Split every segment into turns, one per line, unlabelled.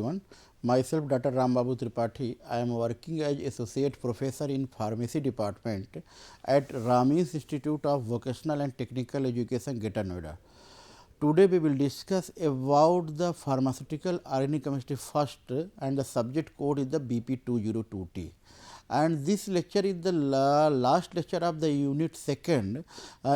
everyone. Myself, Dr. Rambabu Tripathi. I am working as Associate Professor in Pharmacy Department at Ramins Institute of Vocational and Technical Education, Greater Noida. Today, we will discuss about the pharmaceutical RNA chemistry first, and the subject code is the BP202T. And this lecture is the last lecture of the unit second.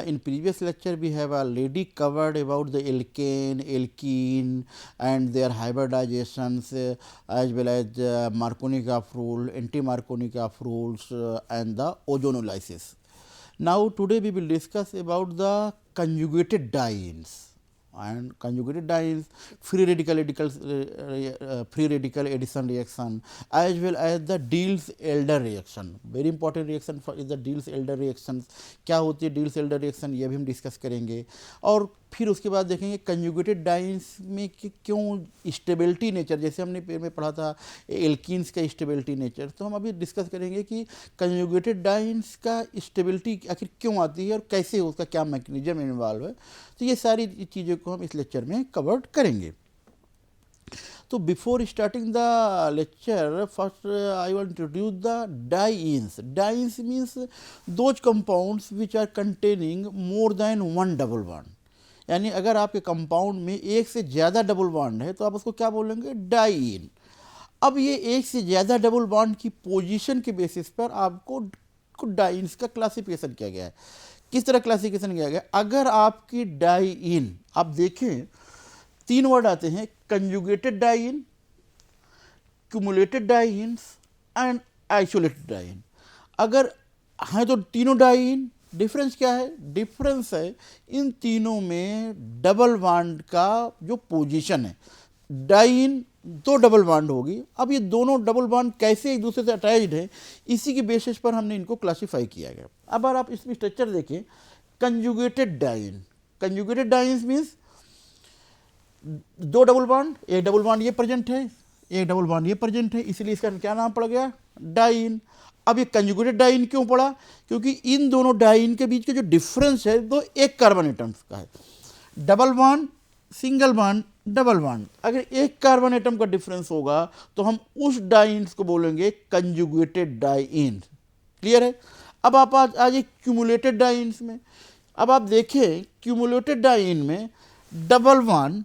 In previous lecture, we have already covered about the alkane, alkene and their hybridizations, as well as Markovnikov rule, anti-Markovnikov rules and the ozonolysis. Now, today we will discuss about the conjugated dienes. And conjugated dienes, free radical addition reaction, as well as the Diels-Alder reaction. Very important reaction is the Diels-Alder reactions. क्या होती है Diels-Alder reaction, ये भी हम discuss करेंगे. और फिर उसके बाद देखेंगे कंजुगेटेड डाइन्स में कि क्यों स्टेबिलिटी नेचर, जैसे हमने पेड़ में पढ़ा था एल्कीन्स का स्टेबिलिटी नेचर, तो हम अभी डिस्कस करेंगे कि कंजुगेटेड डाइन्स का स्टेबिलिटी आखिर क्यों आती है और कैसे उसका क्या मैकेनिज्म इन्वॉल्व है. तो ये सारी चीज़ों को हम इस लेक्चर में कवर करेंगे. तो before starting the lecture, first I will introduce the dienes. Dienes means those compounds which are containing more than one double bond. यानी अगर आपके कंपाउंड में एक से ज़्यादा डबल बॉन्ड है तो आप उसको क्या बोलेंगे, डाइन. अब ये एक से ज़्यादा डबल बॉन्ड की पोजीशन के बेसिस पर आपको डाइन्स का क्लासिफिकेशन किया गया है. किस तरह क्लासिफिकेशन किया गया, अगर आपकी डाइन, आप देखें तीन वर्ड आते हैं, conjugated diene, cumulated dienes and isolated diene. अगर हैं तो तीनों डाइन, डिफरेंस क्या है, डिफरेंस है इन तीनों में डबल बॉन्ड का जो पोजीशन है. डाइन दो डबल बॉन्ड होगी. अब ये दोनों डबल बॉन्ड कैसे एक दूसरे से अटैच्ड है, इसी के बेसिस पर हमने इनको क्लासिफाई किया गया. अब अगर आप इसमें स्ट्रक्चर देखें, conjugated diene, conjugated dienes means दो डबल बॉन्ड, एक डबल बॉन्ड ये प्रेजेंट है, एक डबल बॉन्ड ये प्रेजेंट है, इसलिए इसका क्या नाम पड़ गया, डाइन. अब ये कंजुगेटेड डाइन क्यों पड़ा, क्योंकि इन दोनों डाइन के बीच का जो डिफरेंस है वो एक कार्बन एटम्स का है. Double bond, single bond, double bond, अगर एक कार्बन एटम का डिफरेंस होगा तो हम उस डाइन्स को बोलेंगे कंजुगेटेड डाइन. क्लियर है. अब आप आज एक क्यूमुलेटेड डाइन्स में, अब आप देखें क्यूमुलेटेड डाइन में डबल बॉन्ड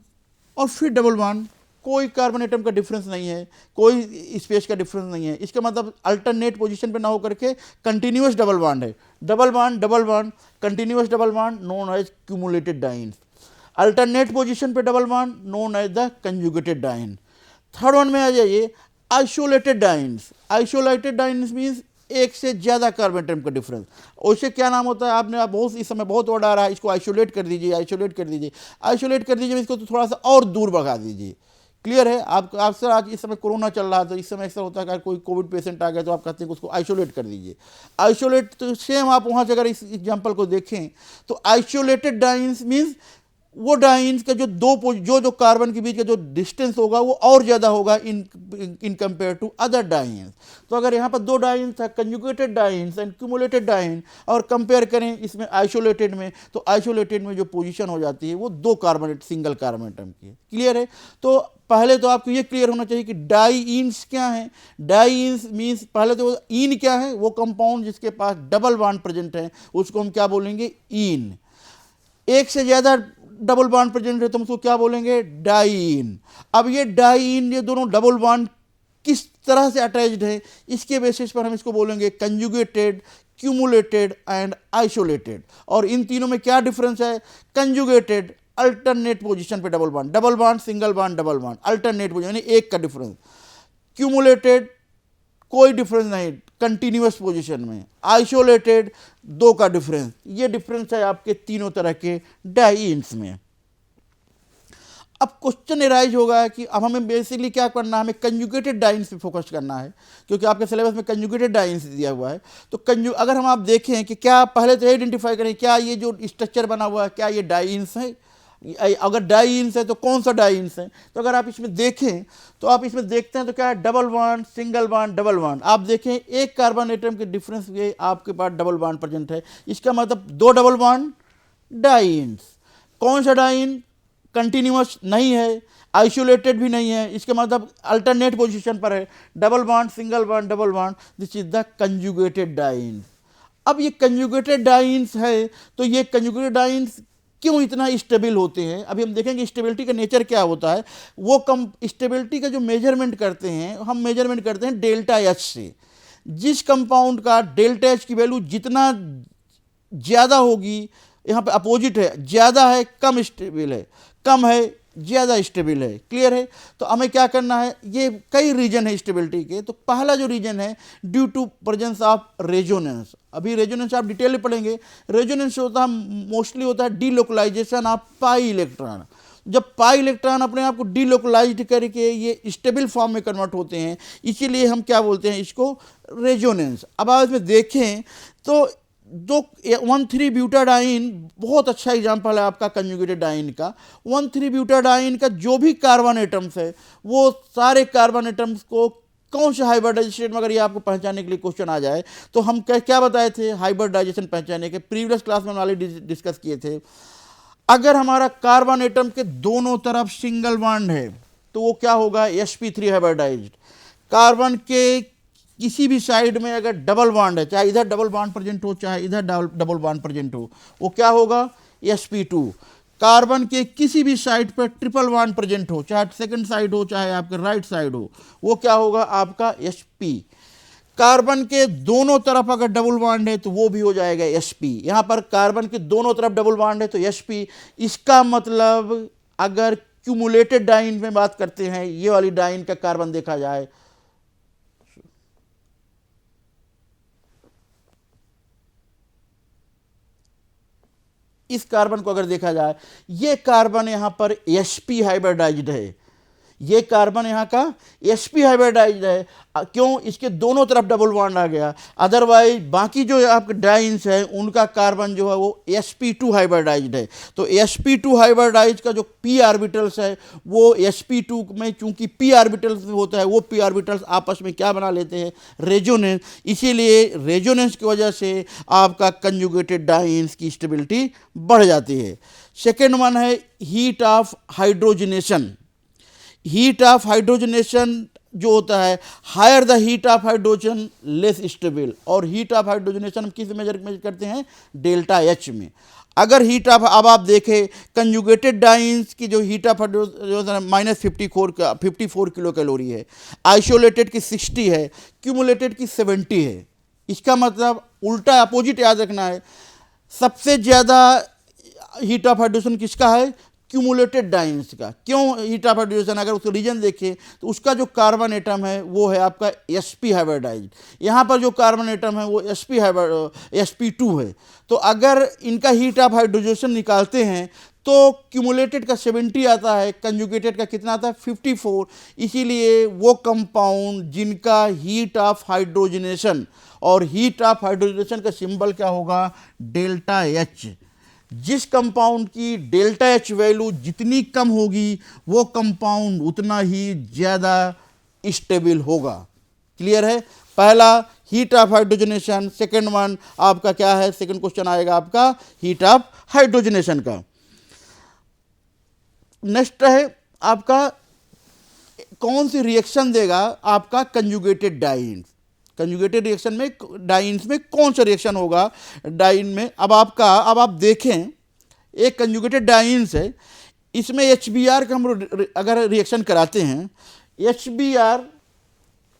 और फिर डबल बॉन्ड, कोई कार्बन एटम का डिफरेंस नहीं है, कोई स्पेस का डिफरेंस नहीं है. इसका मतलब अल्टरनेट पोजीशन पे ना हो करके कंटिन्यूअस डबल बॉन्ड है. Double bond, continuous double bond known as cumulated dienes. Alternate position पे double bond known as the conjugated diene. Third one में आ जाइए, isolated dienes. Isolated dienes means एक से ज़्यादा कार्बन एटम का डिफरेंस. उससे क्या नाम होता है, आपने आप बहुत इस समय बहुत वर्ड आ रहा है, इसको आइसोलेट कर दीजिए, आइसोलेट कर दीजिए, आइसोलेट कर दीजिए, इसको तो थोड़ा सा और दूर भगा दीजिए. क्लियर है. आप सर आज इस समय कोरोना चल रहा है, तो इस समय ऐसा होता है कि कोई कोविड पेशेंट आ गया तो आप कहते हैं कि उसको आइसोलेट कर दीजिए. आइसोलेट तो सेम आप वहाँ से अगर इस एग्जाम्पल को देखें तो आइसोलेटेड डाइन्स मीन्स वो डाइन्स का जो कार्बन के बीच का जो डिस्टेंस होगा वो और ज़्यादा होगा in compare to other dienes. तो अगर यहाँ पर दो डाइन्स था, conjugated dienes and cumulated diene, और कंपेयर करें इसमें आइसोलेटेड में, तो आइसोलेटेड में जो पोजीशन हो जाती है वो दो कार्बन, सिंगल कार्बन एटम की. क्लियर है. तो पहले तो आपको ये क्लियर होना चाहिए कि डाइन्स क्या है. डाइन्स मीन्स पहले तो इन क्या है, वो कंपाउंड जिसके पास डबल बॉन्ड प्रेजेंट है उसको हम क्या बोलेंगे, इन. एक से ज़्यादा डबल बॉन्ड प्रेजेंट है तो हम उसको क्या बोलेंगे, डाइन. अब ये डाइन, ये दोनों डबल बॉन्ड किस तरह से अटैच्ड है, इसके बेसिस पर हम इसको बोलेंगे कंजुगेटेड, क्यूमुलेटेड एंड आइसोलेटेड. और इन तीनों में क्या डिफरेंस है, कंजुगेटेड अल्टरनेट पोजीशन पे double bond, single bond, double bond, alternate position यानी एक का डिफरेंस. क्यूमुलेटेड कोई डिफरेंस नहीं, कंटिन्यूअस पोजीशन में. आइसोलेटेड दो का डिफरेंस. ये डिफरेंस है आपके तीनों तरह के डाइन्स में. अब क्वेश्चन एराइज होगा कि अब हमें बेसिकली क्या करना है, हमें कंजुगेटेड डाइन्स पे फोकस करना है, क्योंकि आपके सिलेबस में कंजुगेटेड डाइन्स दिया हुआ है. तो अगर हम आप देखें कि क्या, पहले तो आइडेंटिफाई करें क्या ये जो स्ट्रक्चर बना हुआ है क्या ये डाइन्स है. अगर डाइन्स है तो कौन सा डाइन्स है. तो अगर आप इसमें देखें तो आप इसमें देखते हैं तो क्या है, double bond, single bond, double bond. आप देखें एक कार्बन एटम के डिफरेंस ये आपके पास डबल बॉन्ड प्रेजेंट है, इसका मतलब दो डबल बॉन्ड, डाइन्स. कौन सा डाइन, कंटिन्यूअस नहीं है, आइसोलेटेड भी नहीं है, इसके मतलब अल्टरनेट पोजीशन पर है, double bond single bond double bond, this is the conjugated dance. अब ये कंजुगेटेड डाइन्स है, तो ये कंजुगेटेड डाइन्स क्यों इतना स्टेबल होते हैं, अभी हम देखेंगे स्टेबिलिटी का नेचर क्या होता है। वो कम स्टेबिलिटी का जो मेजरमेंट करते हैं, हम मेजरमेंट करते हैं डेल्टा एच से। जिस कंपाउंड का डेल्टा एच की वैल्यू जितना ज़्यादा होगी, यहाँ पे अपोजिट है, ज़्यादा है कम स्टेबल है, कम है ज़्यादा स्टेबल है। क्लियर है। तो हमें क्या करना है, ये कई रीजन है स्टेबिलिटी के। तो पहला जो रीजन है due to presence of resonance. अभी रेजोनेंस आप डिटेल में पढ़ेंगे। रेजोनेंस होता है, मोस्टली होता है डीलोकलाइजेशन ऑफ पाई इलेक्ट्रॉन। जब पाई इलेक्ट्रॉन अपने आप को डीलोकलाइज्ड करके ये स्टेबल फॉर्म में कन्वर्ट होते हैं, इसीलिए हम क्या बोलते हैं इसको, रेजोनेंस। अब आप इसमें देखें तो दो 1,3 ब्यूटाडाइन बहुत अच्छा एग्जांपल है आपका कंजुगेटेड डाइन का। 1,3 ब्यूटाडाइन का जो भी कार्बन एटम्स है, वो सारे कार्बन एटम्स को कौन से हाइब्रिडाइजेशन में, अगर ये आपको पहचानने के लिए क्वेश्चन आ जाए तो हम क्या बताए थे हाइब्रिडाइजेशन पहचानने के, प्रीवियस क्लास में ऑलरेडी डिस्कस किए थे। अगर हमारा कार्बन एटम के दोनों तरफ सिंगल बॉन्ड है तो वो क्या होगा, sp3 हाइब्रिडाइज्ड। कार्बन के किसी भी साइड में अगर डबल बॉन्ड है, चाहे इधर डबल बॉन्ड प्रेजेंट हो चाहे इधर डबल बॉन्ड प्रेजेंट हो, वो क्या होगा, sp2। कार्बन के किसी भी साइड पर ट्रिपल बॉन्ड प्रेजेंट हो, चाहे सेकंड साइड हो चाहे आपके राइट साइड हो, वो क्या होगा आपका sp। कार्बन के दोनों तरफ अगर डबल बॉन्ड है तो वो भी हो जाएगा sp। यहाँ पर कार्बन के दोनों तरफ डबल बॉन्ड है तो sp। इसका मतलब अगर क्यूमुलेटेड डाइन में बात करते हैं, ये वाली डाइन का कार्बन देखा जाए, इस कार्बन को अगर देखा जाए, ये कार्बन यहां पर sp हाइब्रिडाइज्ड है, ये कार्बन यहाँ का sp हाइब्रिडाइज्ड है। क्यों, इसके दोनों तरफ डबल बॉन्ड आ गया। अदरवाइज बाकी जो आपके डाइन्स हैं उनका कार्बन जो है वो sp2 हाइब्रिडाइज्ड है। तो sp2 हाइब्रिडाइज का जो p ऑर्बिटल्स है वो sp2 में चूंकि p ऑर्बिटल्स होता है, वो p ऑर्बिटल्स आपस में क्या बना लेते हैं, रेजोनेंस। इसीलिए रेजोनेंस की वजह से आपका कंजुगेटेड डाइन्स की स्टेबिलिटी बढ़ जाती है। सेकेंड वन है heat of hydrogenation. Heat of hydrogenation जो होता है, higher the heat of hydrogen less stable. और हीट ऑफ हाइड्रोजनेशन हम किस मेजर करते हैं, डेल्टा एच में। अगर हीट ऑफ, अब आप देखें कंजुगेटेड डाइन्स की जो heat of hydrogen -54 kilo calorie है, आइसोलेटेड की 60 है, क्यूमुलेटेड की 70 है। इसका मतलब उल्टा अपोजिट याद रखना है, सबसे ज़्यादा हीट ऑफ हाइड्रोजन किसका है, क्यूमुलेटेड डाइन्स का। क्यों हीट ऑफ हाइड्रोजन, अगर उसका रीजन देखें तो उसका जो कार्बन एटम है वो है आपका sp हाइब्रिडाइज्ड। यहाँ पर जो कार्बन एटम है वो sp2 है। तो अगर इनका हीट ऑफ हाइड्रोजन निकालते हैं तो क्यूमुलेटेड का 70 आता है, कंजुगेटेड का कितना आता है, 54। इसीलिए वो कंपाउंड जिनका हीट ऑफ हाइड्रोजनेशन, और हीट ऑफ हाइड्रोजनेशन का सिंबल क्या होगा, डेल्टा एच। जिस कंपाउंड की डेल्टा एच वैल्यू जितनी कम होगी वो कंपाउंड उतना ही ज़्यादा स्टेबल होगा। क्लियर है। पहला heat of hydrogenation, second one आपका क्या है, सेकेंड क्वेश्चन आएगा आपका हीट ऑफ हाइड्रोजनेशन का। नेक्स्ट है आपका कौन सी रिएक्शन देगा आपका कंजुगेटेड डाइन्स। कंजुगेटेड रिएक्शन में डाइन्स में कौन सा रिएक्शन होगा डाइन में। अब आप देखें, एक कंजुगेटेड डाइन्स है, इसमें HBr का हम अगर रिएक्शन कराते हैं, HBr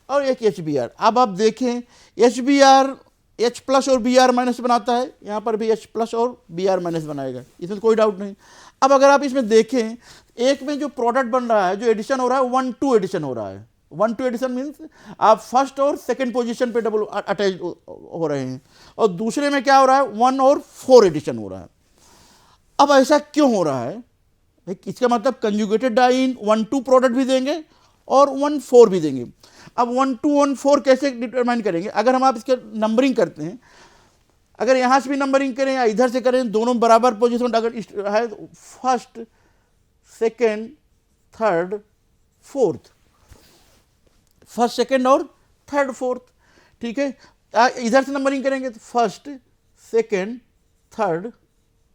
और एक HBr, अब आप देखें HBr H प्लस और Br माइनस बनाता है, यहाँ पर भी H प्लस और Br माइनस बनाएगा, इसमें कोई डाउट नहीं। अब अगर आप इसमें देखें, एक में जो प्रोडक्ट बन रहा है, जो एडिशन हो रहा है, 1-2 एडिशन हो रहा है। 1-2 एडिशन मीन्स आप फर्स्ट और सेकंड पोजीशन पे डबल अटैच हो रहे हैं, और दूसरे में क्या हो रहा है, 1 और 4 एडिशन हो रहा है। अब ऐसा क्यों हो रहा है, इसका मतलब कंजुगेटेड डाइन 1-2 प्रोडक्ट भी देंगे और 1-4 भी देंगे। अब 1-2 1-4 कैसे डिटरमाइन करेंगे, अगर हम आप इसके नंबरिंग करते हैं, अगर यहाँ से भी नंबरिंग करें या इधर से करें, दोनों बराबर पोजीशन अगर है, first second third fourth, first second और थर्ड फोर्थ, ठीक है। इधर से नंबरिंग करेंगे तो फर्स्ट सेकेंड थर्ड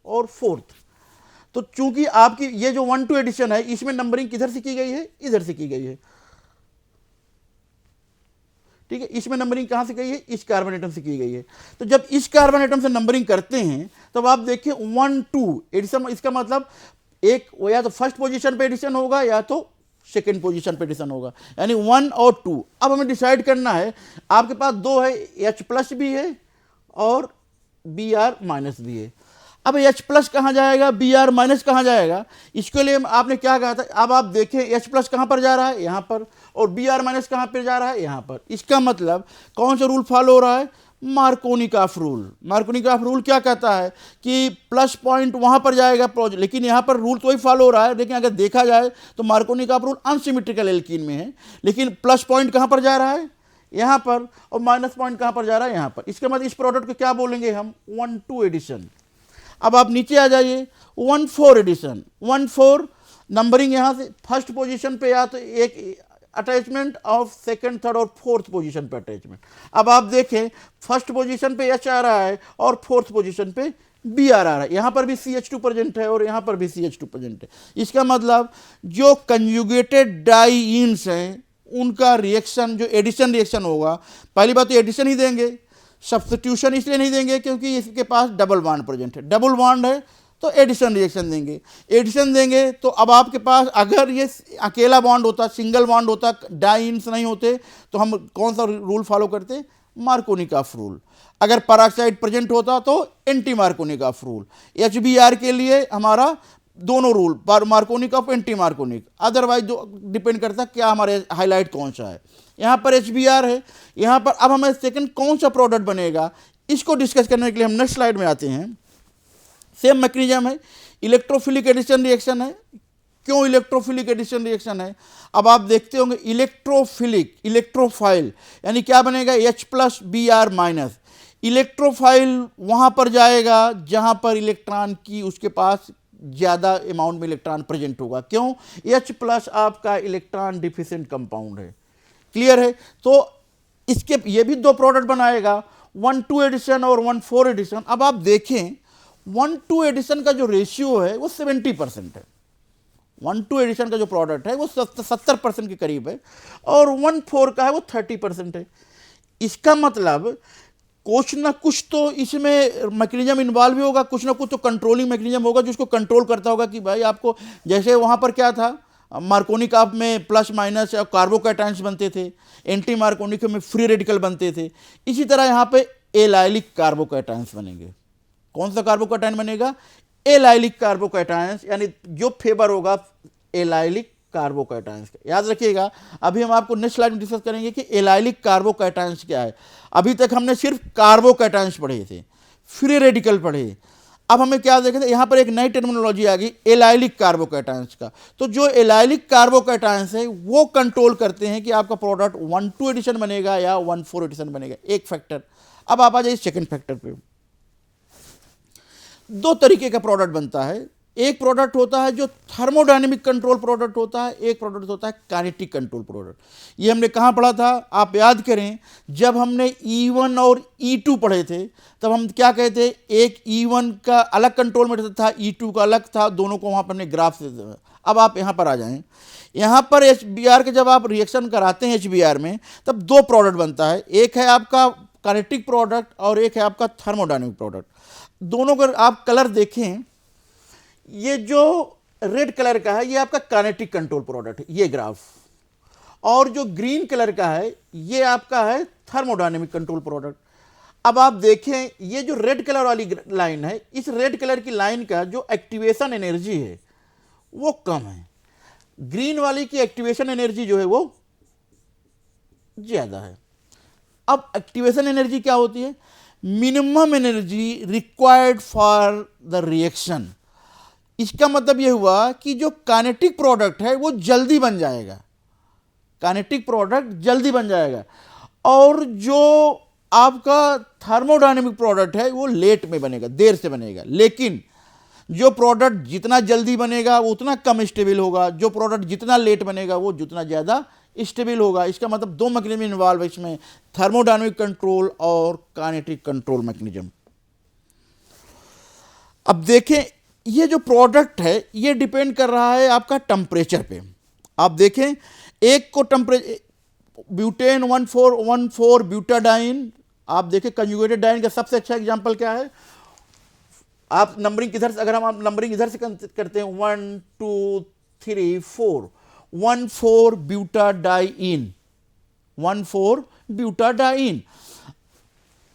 और फोर्थ। तो चूंकि आपकी ये जो 1-2 एडिशन है इसमें नंबरिंग किधर से की गई है, इधर से की गई है, ठीक है। इसमें नंबरिंग कहां से की है, इस कार्बन एटम से की गई है। तो जब इस कार्बन एटम से नंबरिंग करते हैं तब आप देखिए 1-2 एडिशन, इसका मतलब एक या तो फर्स्ट पोजीशन पे एडिशन होगा या तो सेकेंड पोजीशन पे एडिशन होगा, यानी 1 और 2। अब हमें डिसाइड करना है, आपके पास दो है, H+ भी है और Br- भी है। अब H+ कहाँ जाएगा, Br- कहाँ जाएगा, इसके लिए आपने क्या कहा था, अब आप देखें H+ कहाँ पर जा रहा है, यहाँ पर, और Br- कहाँ पर जा रहा है, यहाँ पर। इसका मतलब कौन सा रूल फॉलो हो रहा है, मार्कोनिकॉफ रूल। मार्कोनिकॉफ रूल क्या कहता है कि प्लस पॉइंट वहाँ पर जाएगा, लेकिन यहाँ पर रूल तो ही फॉलो हो रहा है, लेकिन अगर देखा जाए तो मार्कोनिकॉफ रूल अनसिमेट्रिकल एल्कीन में है, लेकिन प्लस पॉइंट कहाँ पर जा रहा है, यहाँ पर, और माइनस पॉइंट कहाँ पर जा रहा है, यहाँ पर। इसके बाद इस प्रोडक्ट को क्या बोलेंगे हम, 1-2 एडिशन। अब आप नीचे आ जाइए, 1-4 एडिशन। 1-4 नंबरिंग यहाँ से फर्स्ट पोजीशन पे या तो एक अटैचमेंट और सेकंड, थर्ड और फोर्थ पोजीशन पे अटैचमेंट। अब आप देखें फर्स्ट पोजीशन पे H आ रहा है और फोर्थ पोजीशन पे Br आ रहा है, यहाँ पर भी CH2 प्रेजेंट है और यहाँ पर भी CH2 प्रेजेंट है। इसका मतलब जो कंजुगेटेड डाइइन्स हैं उनका रिएक्शन, जो एडिशन रिएक्शन होगा, पहली बात तो एडिशन ही देंगे, सब्स्टिट्यूशन इसलिए नहीं देंगे क्योंकि इसके पास डबल बॉन्ड प्रेजेंट है। डबल बॉन्ड है तो एडिशन रिएक्शन देंगे। एडिशन देंगे तो अब आपके पास अगर ये अकेला बॉन्ड होता, सिंगल बॉन्ड होता, डाइइन्स नहीं होते, तो हम कौन सा रूल फॉलो करते, मार्कोनिकॉफ रूल। अगर पेरोक्साइड प्रेजेंट होता तो एंटी मार्कोनिकॉफ रूल। HBr के लिए हमारा दोनों rule, Markovnikov, anti Markovnikov, otherwise जो डिपेंड करता है क्या हमारे हाईलाइट कौन सा है। यहाँ पर HBr है, यहाँ पर अब हमें सेकंड कौन सा प्रोडक्ट बनेगा, इसको डिस्कस करने के लिए हम नेक्स्ट स्लाइड में आते हैं। सेम मैकेनिज्म है, इलेक्ट्रोफिलिक एडिशन रिएक्शन है। क्यों इलेक्ट्रोफिलिक एडिशन रिएक्शन है, अब आप देखते होंगे इलेक्ट्रोफिलिक, इलेक्ट्रोफाइल, यानी क्या बनेगा, H+ Br-। इलेक्ट्रोफाइल वहां पर जाएगा जहां पर इलेक्ट्रॉन की उसके पास ज्यादा अमाउंट में इलेक्ट्रॉन प्रेजेंट होगा। क्यों, H+ आपका इलेक्ट्रॉन डिफिशिएंट कंपाउंड है, क्लियर है। तो इसके ये भी दो प्रोडक्ट बनाएगा, 1-2 एडिशन और 1-4 एडिशन। अब आप देखें 1-2 एडिशन का जो रेशियो है वो 70% है। 1-2 एडिशन का जो प्रोडक्ट है वो 70% के करीब है, और 1-4 का है वो 30% है। इसका मतलब कुछ ना कुछ तो इसमें मैकेनिज्म इन्वॉल्व ही होगा, कुछ ना कुछ तो कंट्रोलिंग मैकेनिज्म होगा जिसको कंट्रोल करता होगा कि भाई आपको, जैसे वहाँ पर क्या था, मार्कोनिकॉफ में प्लस माइनस या कार्बोकैटायंस बनते थे, एंटी मार्कोनिक में फ्री रेडिकल बनते थे, इसी तरह यहाँ पे एलाइलिक कार्बोकैटायंस बनेंगे। कौन सा कार्बोकैटायन बनेगा, एलाइलिक कार्बोकैटायंस, यानी जो फेवर होगा एलाइलिक कार्बोकैटायंस का। याद रखिएगा, अभी हम आपको नेक्स्ट स्लाइड में डिस्कस करेंगे कि एलाइलिक कार्बोकैटायंस क्या है। अभी तक हमने सिर्फ कार्बोकैटायंस पढ़े थे, फ्री रेडिकल पढ़े। अब हमें क्या देखे थे, यहां पर एक नई टर्मिनोलॉजी आ गई एलाइलिक कार्बोकैटायंस का। तो जो एलाइलिक कार्बोकैटायंस है वो कंट्रोल करते हैं कि आपका प्रोडक्ट 1-2 एडिशन बनेगा या 1-4 एडिशन बनेगा, एक फैक्टर। अब आप आ जाइए सेकेंड फैक्टर पे। दो तरीके का प्रोडक्ट बनता है, एक प्रोडक्ट होता है जो थर्मोडायनेमिक कंट्रोल प्रोडक्ट होता है, एक प्रोडक्ट होता है काइनेटिक कंट्रोल प्रोडक्ट। ये हमने कहाँ पढ़ा था, आप याद करें, जब हमने E1 और E2 पढ़े थे तब हम क्या कहते, एक E1 का अलग कंट्रोल मेथड था, E2 का अलग था, दोनों को वहाँ पर हमने ग्राफ से। अब आप यहाँ पर आ जाएं, यहाँ पर HBr के जब आप रिएक्शन कराते हैं HBr में तब दो प्रोडक्ट बनता है, एक है आपका काइनेटिक प्रोडक्ट और एक है आपका थर्मोडायनेमिक प्रोडक्ट। दोनों का आप कलर देखें, ये जो रेड कलर का है ये आपका काइनेटिक कंट्रोल प्रोडक्ट है, ये ग्राफ, और जो ग्रीन कलर का है ये आपका है थर्मोडायनेमिक कंट्रोल प्रोडक्ट। अब आप देखें ये जो रेड कलर वाली लाइन है, इस रेड कलर की लाइन का जो एक्टिवेशन एनर्जी है वो कम है, ग्रीन वाली की एक्टिवेशन एनर्जी जो है वो ज्यादा है। अब एक्टिवेशन एनर्जी क्या होती है, minimum energy required for the reaction. इसका मतलब यह हुआ कि जो काइनेटिक प्रोडक्ट है वो जल्दी बन जाएगा, काइनेटिक प्रोडक्ट जल्दी बन जाएगा, और जो आपका थर्मोडायनेमिक प्रोडक्ट है वो लेट में बनेगा, देर से बनेगा। लेकिन जो प्रोडक्ट जितना जल्दी बनेगा वो उतना कम स्टेबल होगा, जो प्रोडक्ट जितना लेट बनेगा वो जितना ज़्यादा स्टेबल होगा। इसका मतलब दो मैकेनिज्म इन्वॉल्व है इसमें, थर्मोडायनेमिक कंट्रोल और काइनेटिक कंट्रोल मैकेनिज्म। अब देखें ये जो प्रोडक्ट है ये डिपेंड कर रहा है आपका टेम्परेचर पे। आप देखें, एक को टेम्परेचर ब्यूटेन 1414 ब्यूटाडाइन, आप देखें कंजुगेटेड डाइन का सबसे अच्छा एग्जांपल क्या है। आप नंबरिंग किधर से, अगर हम आप नंबरिंग इधर से करते हैं 1 2 3 4, 14 ब्यूटाडाइन, 14 ब्यूटाडाइन।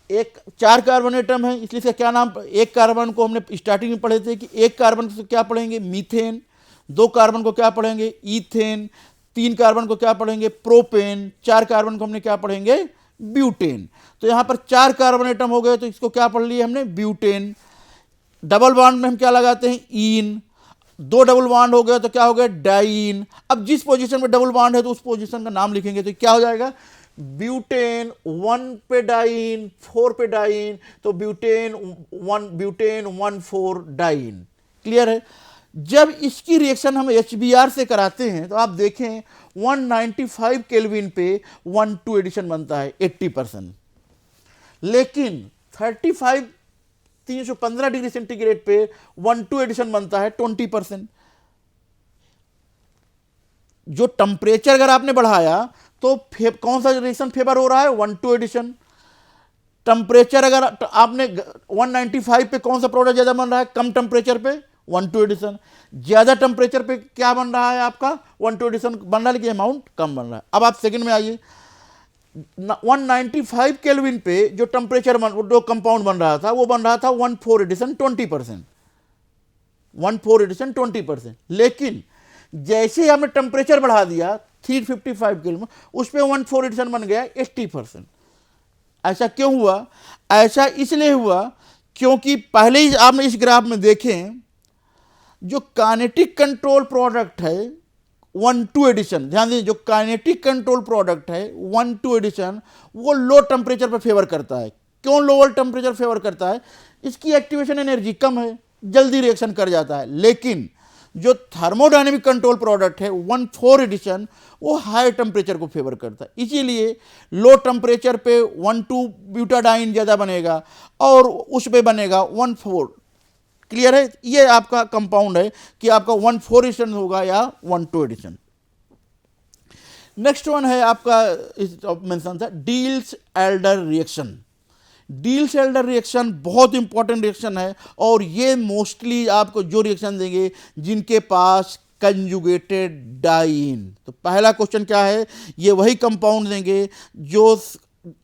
एक 4 कार्बन एटम है, इसलिए इसका क्या नाम, एक कार्बन को हमने स्टार्टिंग में पढ़े थे कि एक कार्बन को क्या पढ़ेंगे, मीथेन। 2 कार्बन को क्या पढ़ेंगे, ईथेन। 3 कार्बन को क्या पढ़ेंगे, प्रोपेन। 4 कार्बन को हमने क्या पढ़ेंगे, ब्यूटेन। तो यहां पर 4 कार्बन एटम हो गए, तो इसको क्या पढ़ लिया हमने, ब्यूटेन। डबल बॉन्ड में हम क्या लगाते हैं, इन। 2 डबल बॉन्ड हो गया तो क्या हो गया, डाइन। अब जिस पोजीशन में डबल बॉन्ड है तो उस पोजीशन का नाम लिखेंगे, तो क्या हो जाएगा, ब्यूटेन 1 पे डाइन, 4 पे डाइन, तो ब्यूटेन 14 डाइन। क्लियर है। जब इसकी रिएक्शन हम HBr से कराते हैं तो आप देखें 195 केल्विन पे 1,2 एडिशन बनता है 80%, लेकिन 315 डिग्री सेंटीग्रेड पे 1,2 एडिशन बनता है 20%। जो टेम्परेचर अगर आपने बढ़ाया तो कौन सा रिएक्शन फेवर हो रहा है, 1,2 एडिशन। टेम्परेचर अगर आपने 195 पे कौन सा प्रोडक्ट ज्यादा बन रहा है, कम टेम्परेचर पे 1,2 एडिशन। ज्यादा टेम्परेचर पे क्या बन रहा है आपका, 1,2 एडिशन बन रहा है, लेकिन अमाउंट कम बन रहा है। अब आप सेकंड में आइए, 195 केल्विन पे जो टेम्परेचर जो कंपाउंड बन रहा था वो बन रहा था 1,4 एडिशन 20%, 1,4 एडिशन 20%। लेकिन जैसे ही हमने टेम्परेचर बढ़ा दिया 355 केल्विन, उस पर 1,4 एडिशन बन गया 80%। ऐसा क्यों हुआ, ऐसा इसलिए हुआ क्योंकि पहले ही आपने इस ग्राफ में देखें, जो काइनेटिक कंट्रोल प्रोडक्ट है 1,2 एडिशन, ध्यान दीजिए, जो काइनेटिक कंट्रोल प्रोडक्ट है 1,2 एडिशन, वो लो टेम्परेचर पर फेवर करता है। क्यों लोअर टेम्परेचर फेवर करता है, इसकी एक्टिवेशन एनर्जी कम है, जल्दी रिएक्शन कर जाता है। लेकिन जो थर्मोडायनेमिक कंट्रोल प्रोडक्ट है 1,4 एडिशन, वो हाई टेम्परेचर को फेवर करता है। इसीलिए लो टेम्परेचर पे 1,2 ब्यूटाडाइन ज़्यादा बनेगा और उस पे बनेगा 1,4। क्लियर है। ये आपका कंपाउंड है कि आपका 1,4 एडिशन होगा या 1,2 एडिशन। नेक्स्ट वन है आपका, इस मेंशन था deals Alder reaction. Deals Alder reaction बहुत इंपॉर्टेंट रिएक्शन है, और ये मोस्टली आपको जो रिएक्शन देंगे जिनके पास कंजुगेटेड डाइन। तो पहला क्वेश्चन क्या है, ये वही कंपाउंड देंगे जो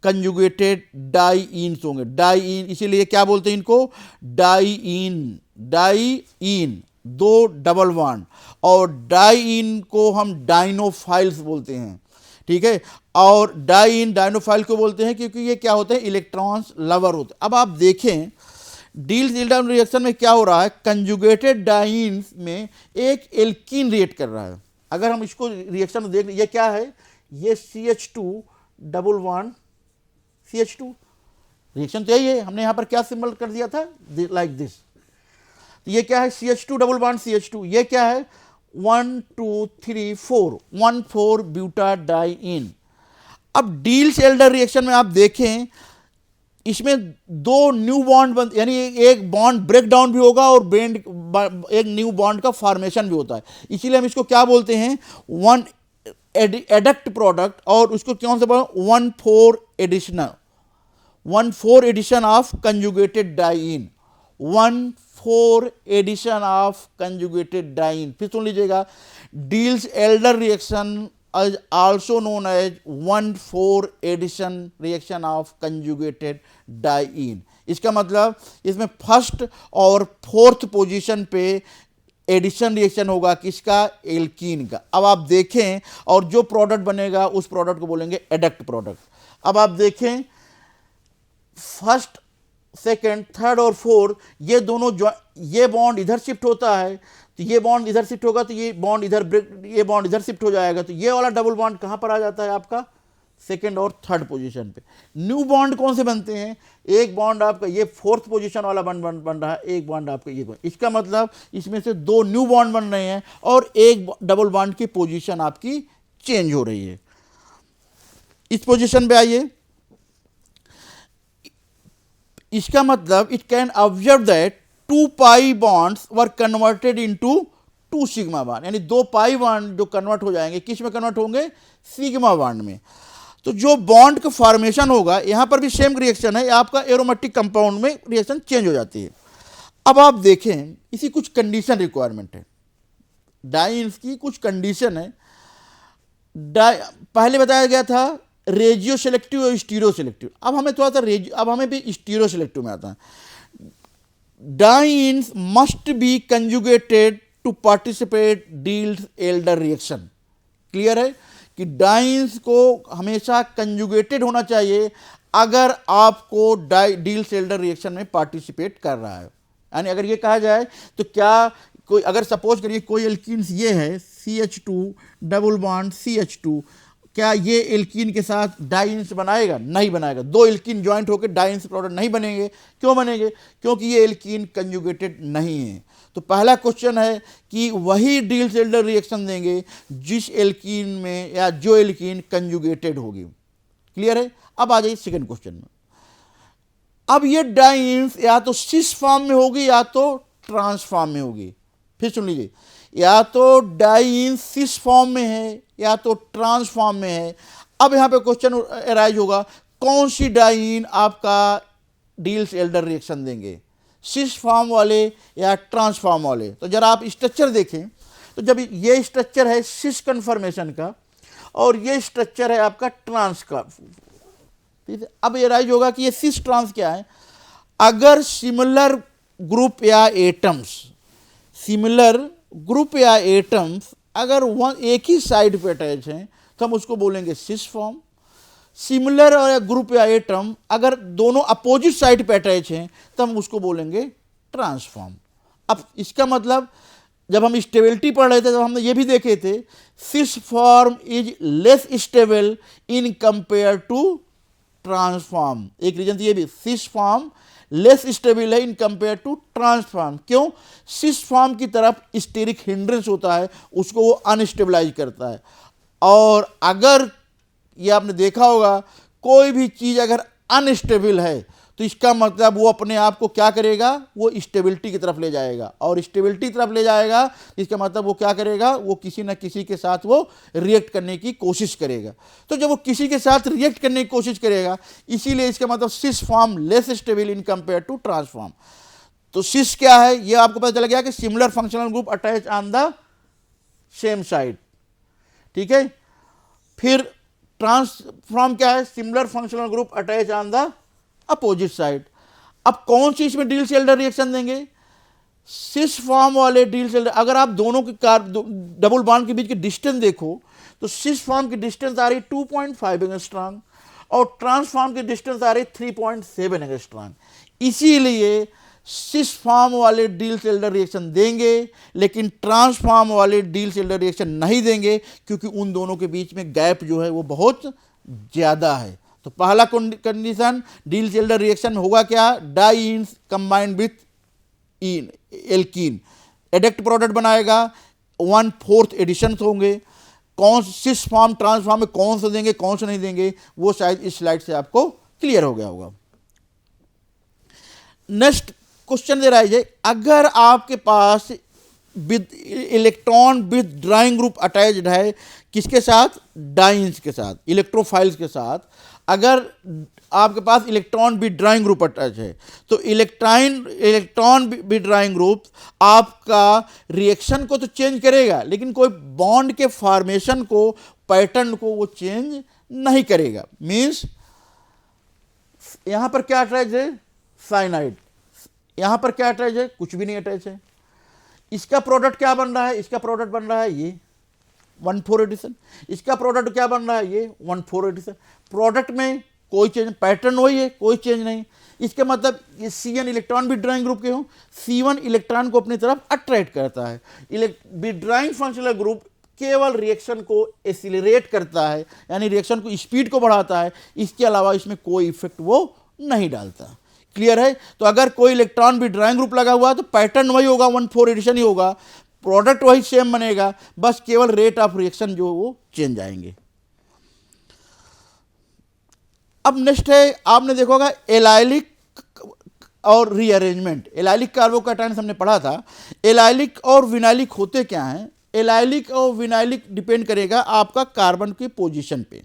कंजुगेटेड डाइईन्स होंगे। डाइईन इसीलिए क्या बोलते हैं इनको, डाइईन। डाइईन 2 डबल बॉन्ड, और डाइईन को हम डाइनोफाइल्स बोलते हैं, ठीक है। और डाइनोफाइल को बोलते हैं क्योंकि ये क्या होते हैं, इलेक्ट्रॉन्स लवर होते हैं। अब आप देखें डील्स एल्डर रिएक्शन में क्या हो रहा है, कंजुगेटेड डाइन्स में एक एल्कीन रिएक्ट कर रहा है। अगर हम इसको रिएक्शन देख, ये क्या है, ये CH2 double bond CH2, reaction तो यही है। हमने यहां पर क्या सिंबल कर दिया था, लाइक दिस। तो ये क्या है, CH2 डबल बॉन्ड CH2। ये क्या है, 1 2 3 4, 1,4 ब्यूटाडाइन। अब डील्स एल्डर रिएक्शन में आप देखें, इसमें 2 न्यू बॉन्ड बन, यानी एक बॉन्ड ब्रेक डाउन भी होगा और एक न्यू बॉन्ड का फॉर्मेशन भी होता है। इसीलिए हम इसको क्या बोलते हैं, 1 एडक्ट प्रोडक्ट, और उसको कौन से बोलते हैं, 1,4 additional, 1,4 addition of conjugated diene, 1,4 addition of conjugated diene. फिर सुन लीजिएगा, Diels Alder reaction is also known as 1,4 addition reaction of conjugated diene. इसका मतलब इसमें फर्स्ट और फोर्थ पोजीशन पे एडिशन रिएक्शन होगा किसका, एल्कीन का। अब आप देखें, और जो प्रोडक्ट बनेगा उस प्रोडक्ट को बोलेंगे एडक्ट प्रोडक्ट। अब आप देखें, फर्स्ट सेकेंड थर्ड और फोर्थ, ये दोनों ये बॉन्ड इधर शिफ्ट होता है, तो ये बॉन्ड इधर शिफ्ट होगा, तो ये बॉन्ड इधर ब्रेक, ये बॉन्ड इधर शिफ्ट हो जाएगा, तो ये वाला डबल बॉन्ड कहां पर आ जाता है आपका, सेकेंड और थर्ड पोजीशन पे। न्यू बॉन्ड कौन से बनते हैं, एक बॉन्ड आपका ये फोर्थ पोजीशन वाला बन रहा है, एक बॉन्ड आपका ये बॉन्ड। इसका मतलब इसमें से 2 न्यू बॉन्ड बन रहे हैं और एक डबल बॉन्ड की पोजीशन आपकी चेंज हो रही है। इस पोजीशन पे आइए, इसका मतलब it can observe that 2 pi bonds were converted into 2 sigma bond, यानी 2 पाई बॉन्ड जो कन्वर्ट हो जाएंगे, किस में कन्वर्ट होंगे? सिग्मा बॉन्ड में। तो जो बॉन्ड का फॉर्मेशन होगा, यहां पर भी सेम रिएक्शन है, आपका एरोमेटिक कंपाउंड में रिएक्शन चेंज हो जाती है। अब आप देखें, इसी कुछ कंडीशन रिक्वायरमेंट है, डाइन्स की कुछ कंडीशन है। पहले बताया गया था रेजियो सेलेक्टिव और स्टीरियो सेलेक्टिव, अब हमें थोड़ा सा अब हमें भी स्टीरियो सेलेक्टिव में आता है। Dienes must be conjugated to participate Diels Alder reaction. Clear है कि डाइन्स को हमेशा कंजुगेटेड होना चाहिए अगर आपको डील्स एल्डर रिएक्शन में पार्टिसिपेट कर रहा है। यानी अगर ये कहा जाए तो क्या कोई, अगर सपोज करिए कोई एल्कीन्स ये है CH2 डबल बॉन्ड CH2, क्या ये एल्कीन के साथ डाइन्स बनाएगा? नहीं बनाएगा। 2 एल्कीन ज्वाइंट होकर डाइन्स प्रोडक्ट नहीं बनेंगे। क्यों बनेंगे? क्योंकि ये एल्कीन कंजुगेटेड नहीं है। तो पहला क्वेश्चन है कि वही डील्स एल्डर रिएक्शन देंगे जिस एल्कीन में या जो एल्कीन कंजुगेटेड होगी। क्लियर है? अब आ जाइए सेकेंड क्वेश्चन में। अब ये डाइन्स या तो सिस फॉर्म में होगी या तो ट्रांस फॉर्म में होगी। फिर सुन लीजिए, या तो डाइन्स सिस फॉर्म में है या तो ट्रांस फॉर्म में है। अब यहां पे क्वेश्चन अराइज होगा, कौन सी डाइन आपका डील्स एल्डर रिएक्शन देंगे, सिस फॉर्म वाले या ट्रांस फॉर्म वाले? तो जरा आप स्ट्रक्चर देखें, तो जब ये स्ट्रक्चर है सिस कन्फर्मेशन का और ये स्ट्रक्चर है आपका ट्रांस का, ठीक है। अब ये राइज होगा कि ये सिस ट्रांस क्या है? अगर सिमिलर ग्रुप या एटम्स, सिमिलर ग्रुप या एटम्स अगर एक ही साइड पे अटैच हैं तो हम उसको बोलेंगे सिस फॉर्म। सिमिलर और ग्रुप या एटम अगर दोनों अपोजिट साइड पे अटैच हैं तो हम उसको बोलेंगे ट्रांसफॉर्म। अब इसका मतलब जब हम स्टेबिलिटी पढ़ रहे थे तब हमने ये भी देखे थे, cis form is less stable in compare to trans form. एक रीजन ये भी, सिस फॉर्म लेस स्टेबल है इन कंपेयर टू ट्रांसफॉर्म। क्यों? सिस फॉर्म की तरफ स्टेरिक हिंड्रेंस होता है, उसको वो अनस्टेबलाइज करता है। और अगर ये आपने देखा होगा, कोई भी चीज़ अगर अनस्टेबल है तो इसका मतलब वो अपने आप को क्या करेगा? वो स्टेबिलिटी की तरफ ले जाएगा, और स्टेबिलिटी की तरफ ले जाएगा इसका मतलब वो क्या करेगा? वो किसी न किसी के साथ वो रिएक्ट करने की कोशिश करेगा। तो जब वो किसी के साथ रिएक्ट करने की कोशिश करेगा, इसीलिए इसका मतलब cis form less stable in compare to trans form. तो सिस क्या है ये आपको पता चल गया कि similar functional group attach on the same side, ठीक है। फिर ट्रांसफॉर्म क्या है? Similar functional group attach on the opposite side. अब कौन सी इसमें डील्स एल्डर रिएक्शन देंगे? सिस फॉर्म वाले डील्स एल्डर। अगर आप दोनों के डबल बॉन्ड के बीच की डिस्टेंस देखो तो सिस फॉर्म की डिस्टेंस आ रही 2.5 एंगस्ट्रॉम और ट्रांसफॉर्म की डिस्टेंस आ रही 3.7 एंगस्ट्रॉम। इसीलिए सिस फॉर्म वाले डील्स एल्डर रिएक्शन देंगे लेकिन ट्रांसफॉर्म वाले डील्स एल्डर रिएक्शन नहीं देंगे, क्योंकि उन दोनों के बीच में गैप जो है वो बहुत ज़्यादा है। तो पहला कंडीशन डील्स एल्डर रिएक्शन में होगा क्या? Dienes combined with alkene adduct product बनाएगा, 1/4 एडिशन होंगे। कौन सिस फॉर्म ट्रांसफॉर्म में कौन से देंगे कौन से नहीं देंगे वो शायद इस स्लाइड से आपको क्लियर हो गया होगा। नेक्स्ट क्वेश्चन दे रहा है, अगर आपके पास with electron withdrawing group attached है, किसके साथ? डाइन्स के साथ, इलेक्ट्रोफाइल्स के साथ। अगर आपके पास electron withdrawing group attach है तो इलेक्ट्रॉन विद ड्राइंग ग्रुप आपका रिएक्शन को तो चेंज करेगा लेकिन कोई बॉन्ड के फॉर्मेशन को, पैटर्न को वो चेंज नहीं करेगा। मीन्स यहां पर क्या अटैच है? साइनाइड। यहां पर क्या अटैच है? कुछ भी नहीं अटैच है। इसका प्रोडक्ट क्या बन रहा है? इसका प्रोडक्ट बन रहा है ये 1/4 एडिशन। इसका प्रोडक्ट क्या बन रहा है? ये 1/4 एडिशन। प्रोडक्ट में कोई चेंज, पैटर्न वही है, कोई चेंज नहीं। इसके मतलब ये C1 इलेक्ट्रॉन विड्रॉइंग ग्रुप के हो, C1 इलेक्ट्रॉन को अपनी तरफ अट्रैक्ट करता है। विड्रॉइंग फंक्शनल ग्रुप केवल रिएक्शन को एसिलरेट करता है, यानी रिएक्शन को स्पीड को बढ़ाता है, इसके अलावा इसमें कोई इफेक्ट वो नहीं डालता। क्लियर है? तो अगर कोई इलेक्ट्रॉन विड्रॉइंग ग्रुप लगा हुआ तो पैटर्न वही होगा, 1/4 एडिशन ही होगा, प्रोडक्ट वही सेम बनेगा, बस केवल रेट ऑफ रिएक्शन जो वो चेंज आएंगे। अब नेक्स्ट है, आपने देखा होगा एलाइलिक और रीअरेंजमेंट। एलाइलिक कार्बोकैटायंस हमने पढ़ा था। एलाइलिक और विनाइलिक होते क्या हैं? एलाइलिक और विनाइलिक डिपेंड करेगा आपका कार्बन की पोजीशन पे।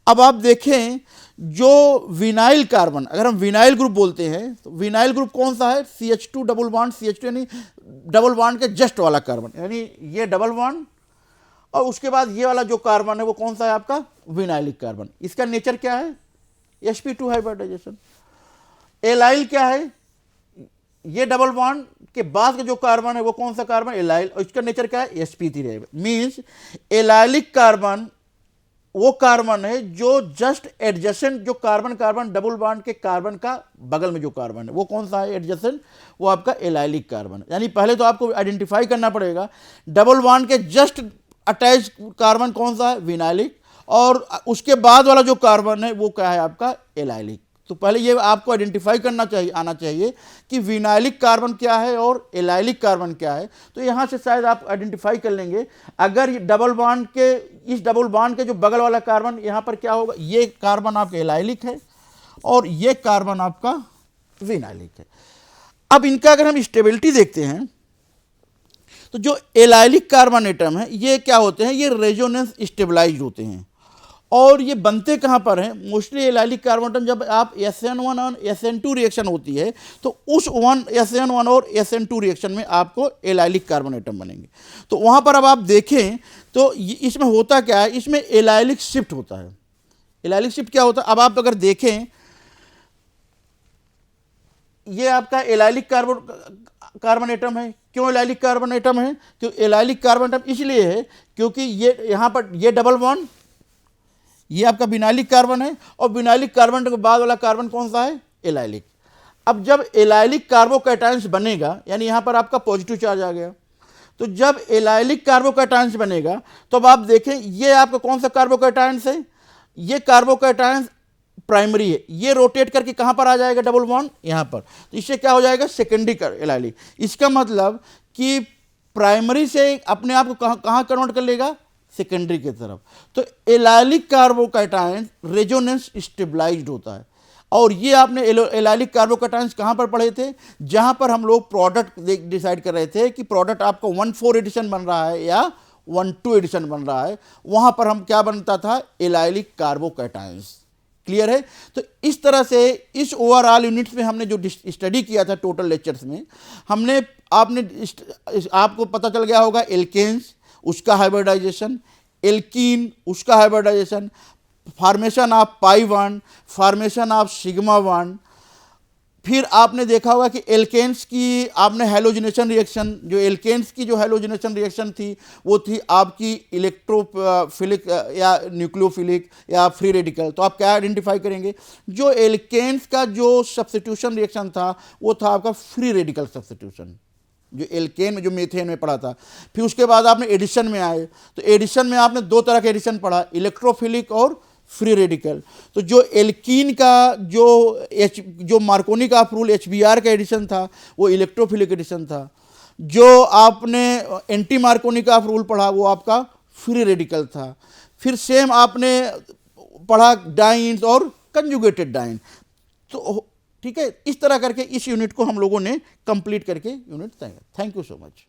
अब आप देखें, जो विनाइल कार्बन, अगर हम विनाइल ग्रुप बोलते हैं तो विनाइल ग्रुप कौन सा है? CH2 डबल बॉन्ड, CH2 यानी डबल बॉन्ड के जस्ट वाला कार्बन, यानी ये डबल बॉन्ड और उसके बाद ये वाला जो कार्बन है वो कौन सा है आपका? Vinylic carbon. इसका नेचर क्या है? sp2 hybridisation. एलाइल क्या है? ये डबल बॉन्ड के बाद का जो कार्बन है वो कौन सा कार्बन? एलाइल, और इसका नेचर क्या है? sp3 मीन्स एलाइलिक कार्बन वो कार्बन है जो जस्ट एडजेसेंट, जो कार्बन कार्बन डबल बॉन्ड के कार्बन का बगल में जो कार्बन है वो कौन सा है? एडजेसेंट, वो आपका एलाइलिक कार्बन है। यानी पहले तो आपको आइडेंटिफाई करना पड़ेगा डबल बॉन्ड के जस्ट अटैच कार्बन कौन सा है? विनाइलिक, और उसके बाद वाला जो कार्बन है वो क्या है आपका? एलाइलिक। तो पहले ये आपको आइडेंटिफाई करना चाहिए, आना चाहिए कि विनाइलिक कार्बन क्या है और एलाइलिक कार्बन क्या है। तो यहाँ से शायद आप आइडेंटिफाई कर लेंगे। अगर डबल बॉन्ड के, इस डबल बॉन्ड के जो बगल वाला कार्बन, यहाँ पर क्या होगा? ये कार्बन आपका एलाइलिक है और ये कार्बन आपका विनाइलिक है। अब इनका अगर हम स्टेबिलिटी देखते हैं तो जो एलाइलिक कार्बन एटम है ये क्या होते हैं? ये रेजोनेंस स्टेबलाइज्ड होते हैं। और ये बनते कहाँ पर हैं? मोस्टली एलाइलिक कार्बन एटम जब आप SN1 और SN2 रिएक्शन होती है तो उस SN1 और SN2 रिएक्शन में आपको एलाइलिक कार्बन एटम बनेंगे। तो वहाँ पर अब आप देखें तो इसमें होता क्या है? इसमें एलाइलिक शिफ्ट होता है। एलाइलिक शिफ्ट क्या होता है? अब आप अगर देखें, ये आपका एलाइलिक कार्बन एटम है। क्यों एलाइलिक कार्बन एटम है? क्यों एलाइलिक कार्बन एटम इसलिए है क्योंकि ये यहाँ पर ये डबल बॉन्ड, ये आपका विनाइलिक कार्बन है और विनाइलिक कार्बन के बाद वाला कार्बन कौन सा है? एलाइलिक। अब जब एलाइलिक कार्बोकैटायंस बनेगा, यानी यहाँ पर आपका पॉजिटिव चार्ज आ गया, तो जब एलाइलिक कार्बोकैटायंस बनेगा तो अब आप देखें ये आपका कौन सा कार्बोकैटायंस है? ये कार्बोकैटायंस प्राइमरी है, ये रोटेट करके कहाँ पर आ जाएगा? डबल बॉन्ड यहाँ पर। तो इससे क्या हो जाएगा? Secondary allylic. इसका मतलब कि प्राइमरी से अपने आप को कहाँ कन्वर्ट कर लेगा? सेकेंडरी की तरफ। तो एलाइलिक कार्बोकैटायंस रेजोनेंस स्टेबलाइज्ड होता है। और ये आपने एलाइलिक कार्बोकैटायंस कहाँ पर पढ़े थे? जहाँ पर हम लोग प्रोडक्ट डिसाइड कर रहे थे कि प्रोडक्ट आपका 1,4 एडिशन बन रहा है या 1,2 एडिशन बन रहा है, वहाँ पर हम क्या बनता था? Allylic carbocations. क्लियर है? तो इस तरह से इस ओवरऑल यूनिट्स में हमने जो स्टडी किया था टोटल लेक्चर्स में, हमने आपको पता चल गया होगा एल्केन्स, उसका हाइब्रिडाइजेशन, एल्कीन उसका hybridization, formation of pi1, formation of sigma 1। फिर आपने देखा होगा कि एल्केन्स की आपने हैलोजिनेशन रिएक्शन, जो एल्केन्स की जो हैलोजिनेशन रिएक्शन थी वो थी आपकी इलेक्ट्रोफिलिक या न्यूक्लियोफिलिक या फ्री रेडिकल। तो आप क्या आइडेंटिफाई करेंगे? जो एल्केन्स का जो सब्स्टिट्यूशन रिएक्शन था वो था आपका फ्री रेडिकल सब्स्टिट्यूशन, जो एल्केन में, जो मीथेन में पढ़ा था। फिर उसके बाद आपने एडिशन में आए तो एडिशन में आपने दो तरह के एडिशन पढ़ा, इलेक्ट्रोफिलिक और फ्री रेडिकल। तो जो एल्कीन का जो मार्कोनी का रूल HBr का एडिशन था वो इलेक्ट्रोफिलिक एडिशन था। जो आपने एंटी मार्कोनी का रूल पढ़ा वो आपका फ्री रेडिकल था। फिर सेम आपने पढ़ा डाइन्स और कंजुगेटेड डाइन। तो ठीक है, इस तरह करके इस यूनिट को हम लोगों ने कंप्लीट करके unit. Thank you so much.